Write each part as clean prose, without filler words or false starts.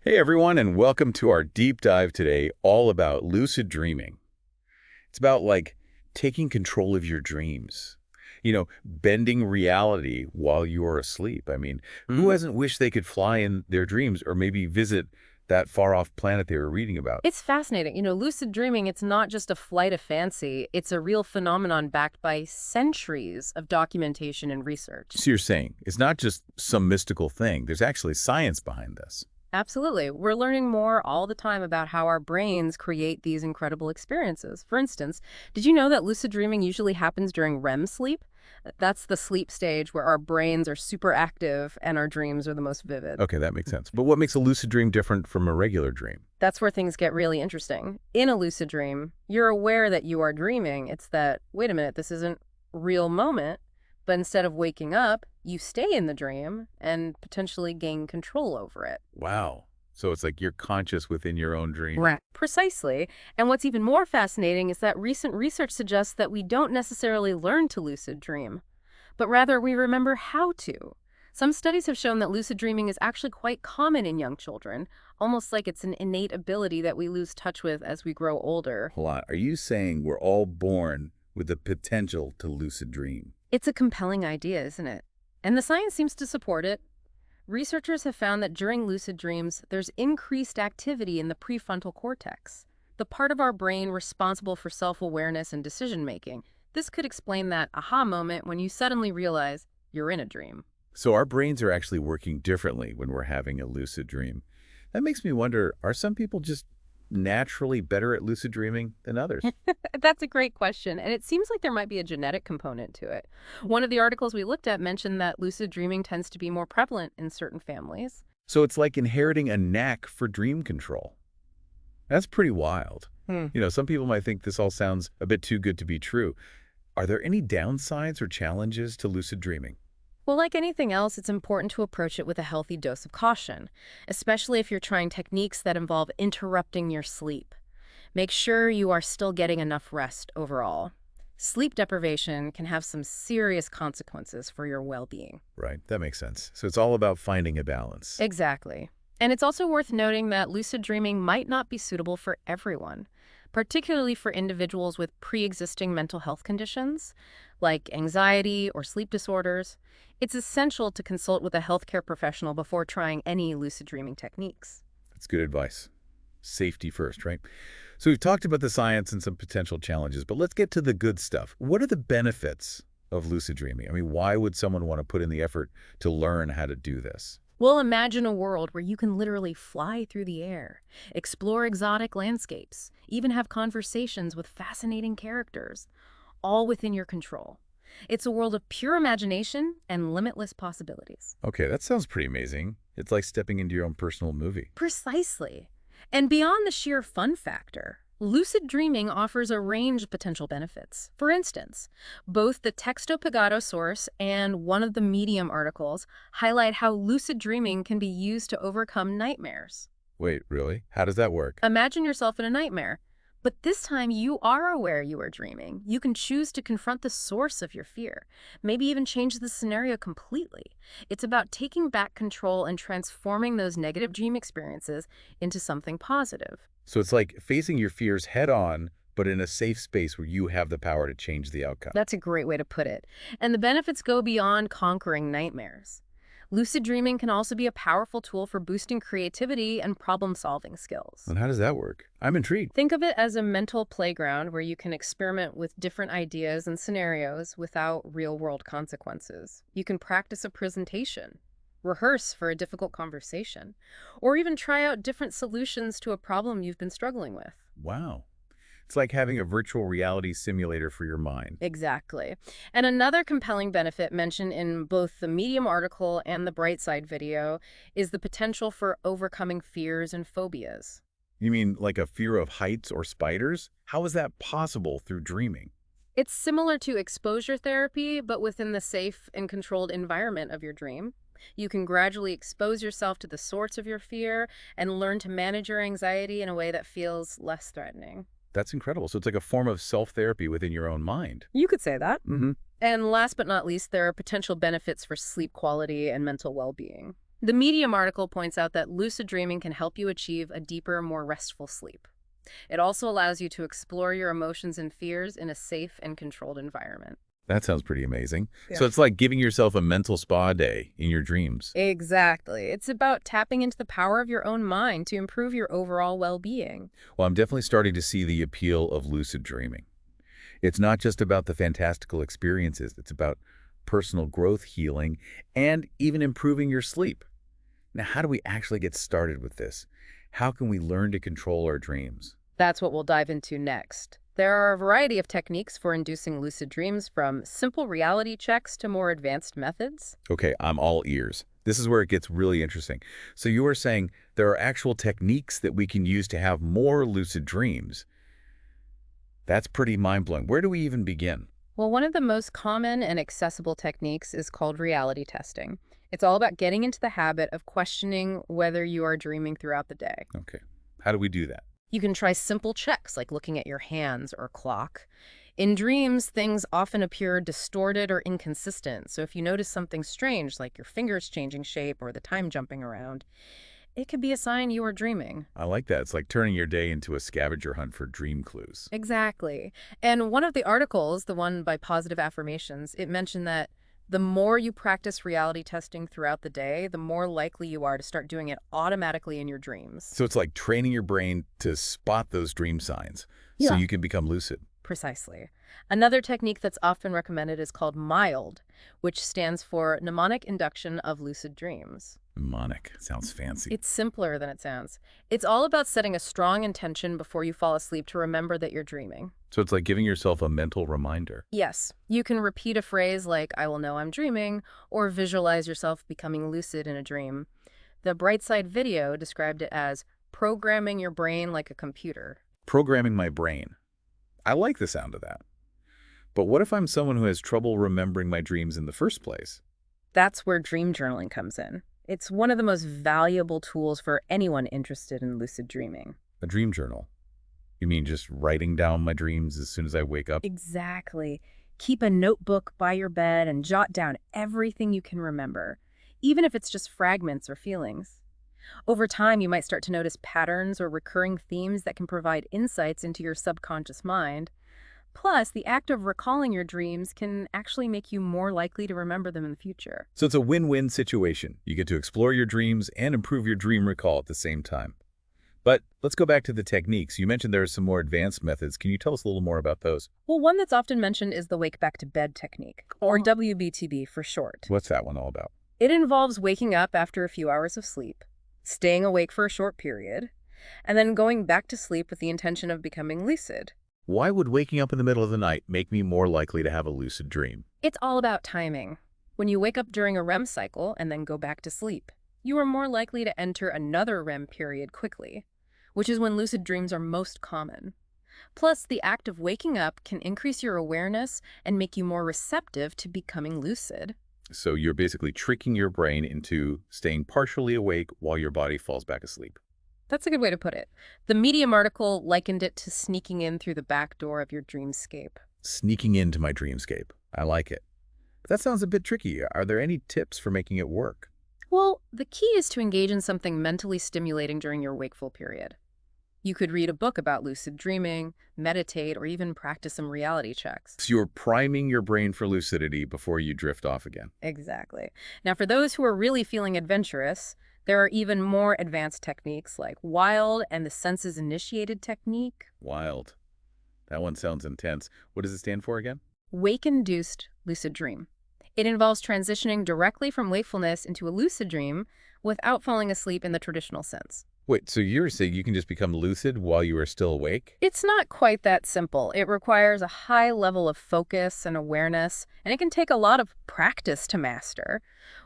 Hey everyone, and welcome to our deep dive today, all about lucid dreaming. It's about taking control of your dreams. Bending reality while you're asleep. I mean, who Mhm. hasn't wished they could fly in their dreams or maybe visit that far-off planet they were reading about? It's fascinating. Lucid dreaming, it's not just a flight of fancy. It's a real phenomenon backed by centuries of documentation and research. So you're saying it's not just some mystical thing. There's actually science behind this. Absolutely. We're learning more all the time about how our brains create these incredible experiences. For instance, did you know that lucid dreaming usually happens during REM sleep? That's the sleep stage where our brains are super active and our dreams are the most vivid. Okay, that makes sense. But what makes a lucid dream different from a regular dream? That's where things get really interesting. In a lucid dream, you're aware that you are dreaming. It's that, wait a minute, this isn't real moment. But instead of waking up, you stay in the dream and potentially gain control over it. Wow. So it's like you're conscious within your own dream. Right. Precisely. And what's even more fascinating is that recent research suggests that we don't necessarily learn to lucid dream, but rather we remember how to. Some studies have shown that lucid dreaming is actually quite common in young children, almost like it's an innate ability that we lose touch with as we grow older. Hold on. Are you saying we're all born with the potential to lucid dream? It's a compelling idea, isn't it? And the science seems to support it. Researchers have found that during lucid dreams, there's increased activity in the prefrontal cortex, the part of our brain responsible for self-awareness and decision-making. This could explain that aha moment when you suddenly realize you're in a dream. So our brains are actually working differently when we're having a lucid dream. That makes me wonder, are some people just naturally better at lucid dreaming than others? That's a great question, and it seems like there might be a genetic component to it. One of the articles we looked at mentioned that lucid dreaming tends to be more prevalent in certain families. So it's like inheriting a knack for dream control. That's pretty wild. Hmm. Some people might think this all sounds a bit too good to be true. Are there any downsides or challenges to lucid dreaming? Well, like anything else, it's important to approach it with a healthy dose of caution, especially if you're trying techniques that involve interrupting your sleep. Make sure you are still getting enough rest overall. Sleep deprivation can have some serious consequences for your well-being. Right, that makes sense. So it's all about finding a balance. Exactly. And it's also worth noting that lucid dreaming might not be suitable for everyone, particularly for individuals with pre-existing mental health conditions like anxiety or sleep disorders. It's essential to consult with a healthcare professional before trying any lucid dreaming techniques. That's good advice. Safety first, right? So we've talked about the science and some potential challenges, but let's get to the good stuff. What are the benefits of lucid dreaming? I mean, why would someone want to put in the effort to learn how to do this? Well, imagine a world where you can literally fly through the air, explore exotic landscapes, even have conversations with fascinating characters, all within your control. It's a world of pure imagination and limitless possibilities. Okay, that sounds pretty amazing. It's like stepping into your own personal movie. Precisely. And beyond the sheer fun factor, lucid dreaming offers a range of potential benefits. For instance, both the Texto Pagado source and one of the Medium articles highlight how lucid dreaming can be used to overcome nightmares. Wait, really? How does that work? Imagine yourself in a nightmare, but this time you are aware you are dreaming. You can choose to confront the source of your fear, maybe even change the scenario completely. It's about taking back control and transforming those negative dream experiences into something positive. So it's like facing your fears head on, but in a safe space where you have the power to change the outcome. That's a great way to put it. And the benefits go beyond conquering nightmares. Lucid dreaming can also be a powerful tool for boosting creativity and problem-solving skills. And how does that work? I'm intrigued. Think of it as a mental playground where you can experiment with different ideas and scenarios without real-world consequences. You can practice a presentation, rehearse for a difficult conversation, or even try out different solutions to a problem you've been struggling with. Wow. It's like having a virtual reality simulator for your mind. Exactly. And another compelling benefit mentioned in both the Medium article and the Brightside video is the potential for overcoming fears and phobias. You mean like a fear of heights or spiders? How is that possible through dreaming? It's similar to exposure therapy, but within the safe and controlled environment of your dream. You can gradually expose yourself to the source of your fear and learn to manage your anxiety in a way that feels less threatening. That's incredible. So it's like a form of self-therapy within your own mind. You could say that. Mm-hmm. And last but not least, there are potential benefits for sleep quality and mental well-being. The Medium article points out that lucid dreaming can help you achieve a deeper, more restful sleep. It also allows you to explore your emotions and fears in a safe and controlled environment. That sounds pretty amazing. Yeah. So it's like giving yourself a mental spa day in your dreams. Exactly. It's about tapping into the power of your own mind to improve your overall well-being. Well, I'm definitely starting to see the appeal of lucid dreaming. It's not just about the fantastical experiences. It's about personal growth, healing, and even improving your sleep. Now, how do we actually get started with this? How can we learn to control our dreams? That's what we'll dive into next. There are a variety of techniques for inducing lucid dreams, from simple reality checks to more advanced methods. Okay, I'm all ears. This is where it gets really interesting. So you were saying there are actual techniques that we can use to have more lucid dreams. That's pretty mind-blowing. Where do we even begin? Well, one of the most common and accessible techniques is called reality testing. It's all about getting into the habit of questioning whether you are dreaming throughout the day. Okay, how do we do that? You can try simple checks like looking at your hands or clock. In dreams, things often appear distorted or inconsistent, so if you notice something strange, like your fingers changing shape or the time jumping around, it could be a sign you are dreaming. I like that. It's like turning your day into a scavenger hunt for dream clues. Exactly. And one of the articles, the one by Positive Affirmations, it mentioned that the more you practice reality testing throughout the day, the more likely you are to start doing it automatically in your dreams. So it's like training your brain to spot those dream signs so Yeah. you can become lucid. Precisely. Another technique that's often recommended is called MILD, which stands for Mnemonic Induction of Lucid Dreams. Mnemonic. Sounds fancy. It's simpler than it sounds. It's all about setting a strong intention before you fall asleep to remember that you're dreaming. So it's like giving yourself a mental reminder. Yes, you can repeat a phrase like, I will know I'm dreaming, or visualize yourself becoming lucid in a dream. The Brightside video described it as programming your brain like a computer. Programming my brain. I like the sound of that. But what if I'm someone who has trouble remembering my dreams in the first place? That's where dream journaling comes in. It's one of the most valuable tools for anyone interested in lucid dreaming. A dream journal. You mean just writing down my dreams as soon as I wake up? Exactly. Keep a notebook by your bed and jot down everything you can remember, even if it's just fragments or feelings. Over time, you might start to notice patterns or recurring themes that can provide insights into your subconscious mind. Plus, the act of recalling your dreams can actually make you more likely to remember them in the future. So it's a win-win situation. You get to explore your dreams and improve your dream recall at the same time. But let's go back to the techniques. You mentioned there are some more advanced methods. Can you tell us a little more about those? Well, one that's often mentioned is the wake back to bed technique, or WBTB for short. What's that one all about? It involves waking up after a few hours of sleep, staying awake for a short period, and then going back to sleep with the intention of becoming lucid. Why would waking up in the middle of the night make me more likely to have a lucid dream? It's all about timing. When you wake up during a REM cycle and then go back to sleep, you are more likely to enter another REM period quickly, which is when lucid dreams are most common. Plus, the act of waking up can increase your awareness and make you more receptive to becoming lucid. So you're basically tricking your brain into staying partially awake while your body falls back asleep. That's a good way to put it. The Medium article likened it to sneaking in through the back door of your dreamscape. Sneaking into my dreamscape. I like it. But that sounds a bit tricky. Are there any tips for making it work? Well, the key is to engage in something mentally stimulating during your wakeful period. You could read a book about lucid dreaming, meditate, or even practice some reality checks. So you're priming your brain for lucidity before you drift off again. Exactly. Now, for those who are really feeling adventurous, there are even more advanced techniques like WILD and the senses-initiated technique. Wild. That one sounds intense. What does it stand for again? Wake-induced lucid dream. It involves transitioning directly from wakefulness into a lucid dream without falling asleep in the traditional sense. Wait, so you're saying you can just become lucid while you are still awake? It's not quite that simple. It requires a high level of focus and awareness, and it can take a lot of practice to master.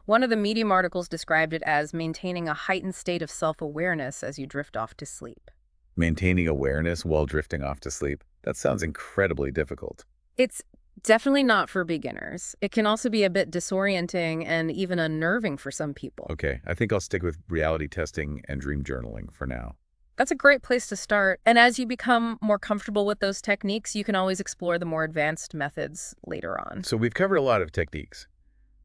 One of the Medium articles described it as maintaining a heightened state of self-awareness as you drift off to sleep. Maintaining awareness while drifting off to sleep? That sounds incredibly difficult. It's definitely not for beginners. It can also be a bit disorienting and even unnerving for some people. Okay, I think I'll stick with reality testing and dream journaling for now. That's a great place to start. And as you become more comfortable with those techniques, you can always explore the more advanced methods later on. So we've covered a lot of techniques,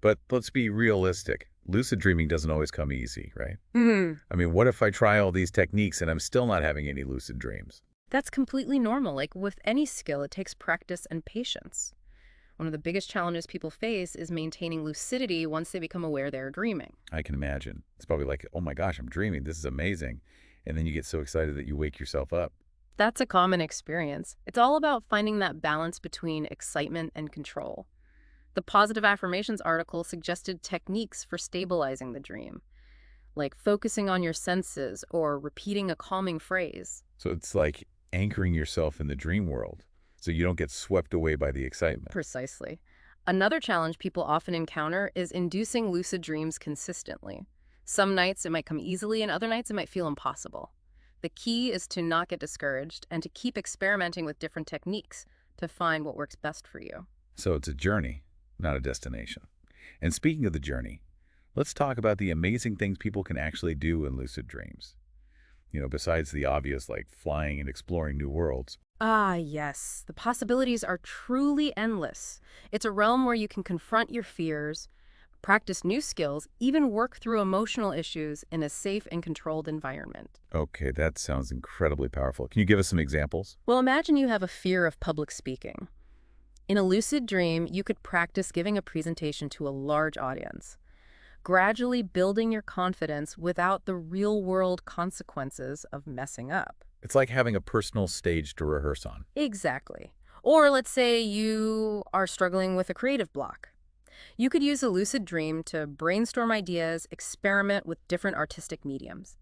but let's be realistic. lucid dreaming doesn't always come easy, right? Hmm. I mean, what if I try all these techniques and I'm still not having any lucid dreams? That's completely normal. Like with any skill, it takes practice and patience. One of the biggest challenges people face is maintaining lucidity once they become aware they're dreaming. I can imagine. It's probably like, oh my gosh, I'm dreaming. This is amazing. And then you get so excited that you wake yourself up. That's a common experience. It's all about finding that balance between excitement and control. The positive affirmations article suggested techniques for stabilizing the dream, like focusing on your senses or repeating a calming phrase. So it's like anchoring yourself in the dream world so you don't get swept away by the excitement. Precisely. Another challenge people often encounter is inducing lucid dreams consistently. Some nights it might come easily, and other nights it might feel impossible. The key is to not get discouraged and to keep experimenting with different techniques to find what works best for you. So it's a journey, not a destination. And speaking of the journey, let's talk about the amazing things people can actually do in lucid dreams. Besides the obvious like flying and exploring new worlds. Ah, yes. The possibilities are truly endless. It's a realm where you can confront your fears, practice new skills, even work through emotional issues in a safe and controlled environment. Okay, that sounds incredibly powerful. Can you give us some examples? Well, imagine you have a fear of public speaking. In a lucid dream, you could practice giving a presentation to a large audience, gradually building your confidence without the real-world consequences of messing up. It's like having a personal stage to rehearse on. Exactly. Or let's say you are struggling with a creative block. You could use a lucid dream to brainstorm ideas, experiment with different artistic mediums,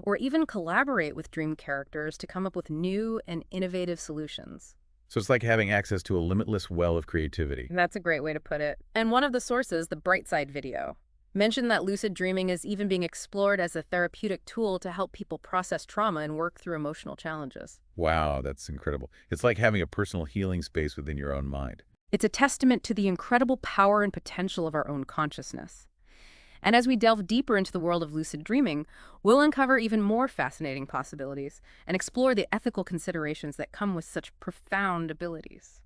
or even collaborate with dream characters to come up with new and innovative solutions. So it's like having access to a limitless well of creativity. That's a great way to put it. And one of the sources, the Brightside video, mentioned that lucid dreaming is even being explored as a therapeutic tool to help people process trauma and work through emotional challenges. Wow, that's incredible. It's like having a personal healing space within your own mind. It's a testament to the incredible power and potential of our own consciousness. And as we delve deeper into the world of lucid dreaming, we'll uncover even more fascinating possibilities and explore the ethical considerations that come with such profound abilities.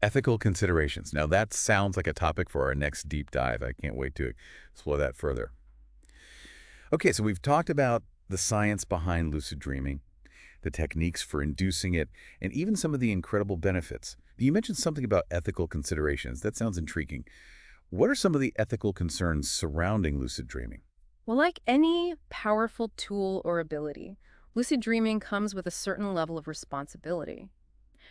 Ethical considerations. Now that sounds like a topic for our next deep dive. I can't wait to explore that further. Okay, so we've talked about the science behind lucid dreaming, the techniques for inducing it, and even some of the incredible benefits. You mentioned something about ethical considerations. That sounds intriguing. What are some of the ethical concerns surrounding lucid dreaming? Well, like any powerful tool or ability, lucid dreaming comes with a certain level of responsibility.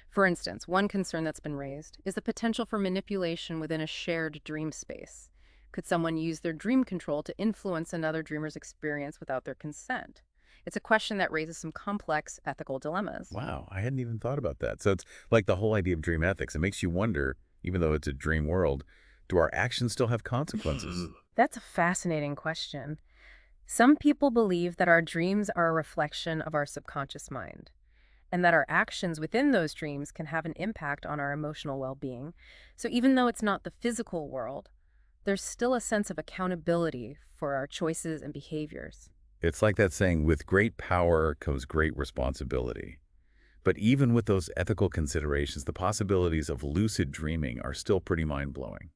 For instance, one concern that's been raised is the potential for manipulation within a shared dream space. Could someone use their dream control to influence another dreamer's experience without their consent? It's a question that raises some complex ethical dilemmas. Wow, I hadn't even thought about that. So it's like the whole idea of dream ethics. It makes you wonder, even though it's a dream world, do our actions still have consequences? That's a fascinating question. Some people believe that our dreams are a reflection of our subconscious mind, and that our actions within those dreams can have an impact on our emotional well-being. So even though it's not the physical world, there's still a sense of accountability for our choices and behaviors. It's like that saying, with great power comes great responsibility. But even with those ethical considerations, the possibilities of lucid dreaming are still pretty mind-blowing.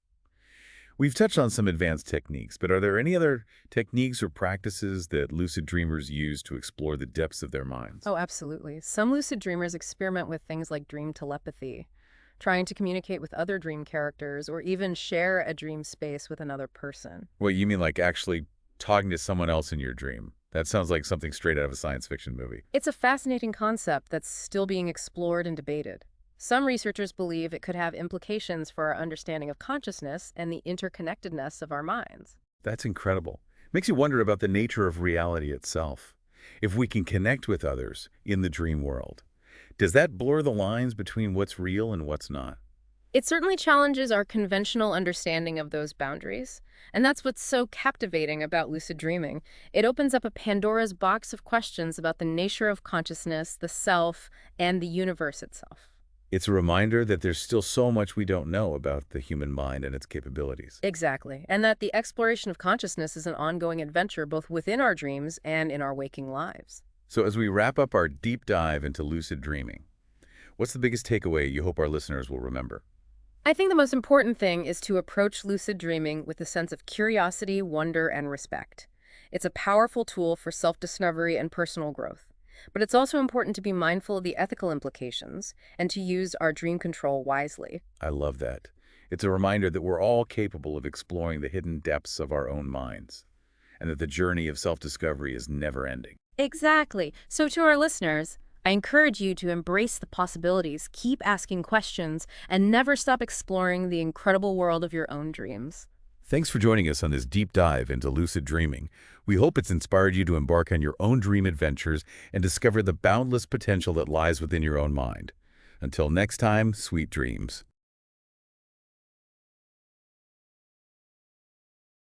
We've touched on some advanced techniques, but are there any other techniques or practices that lucid dreamers use to explore the depths of their minds? Oh, absolutely. Some lucid dreamers experiment with things like dream telepathy, trying to communicate with other dream characters or even share a dream space with another person. What, you mean like actually talking to someone else in your dream? That sounds like something straight out of a science fiction movie. It's a fascinating concept that's still being explored and debated. Some researchers believe it could have implications for our understanding of consciousness and the interconnectedness of our minds. That's incredible. Makes you wonder about the nature of reality itself. If we can connect with others in the dream world, does that blur the lines between what's real and what's not? It certainly challenges our conventional understanding of those boundaries, and that's what's so captivating about lucid dreaming. It opens up a Pandora's box of questions about the nature of consciousness, the self, and the universe itself. It's a reminder that there's still so much we don't know about the human mind and its capabilities. Exactly, and that the exploration of consciousness is an ongoing adventure both within our dreams and in our waking lives. So as we wrap up our deep dive into lucid dreaming, what's the biggest takeaway you hope our listeners will remember? I think the most important thing is to approach lucid dreaming with a sense of curiosity, wonder, and respect. It's a powerful tool for self-discovery and personal growth. But it's also important to be mindful of the ethical implications and to use our dream control wisely. I love that. It's a reminder that we're all capable of exploring the hidden depths of our own minds, and that the journey of self-discovery is never-ending. Exactly. So, to our listeners, I encourage you to embrace the possibilities, keep asking questions, and never stop exploring the incredible world of your own dreams. Thanks for joining us on this deep dive into lucid dreaming. We hope it's inspired you to embark on your own dream adventures and discover the boundless potential that lies within your own mind. Until next time, sweet dreams.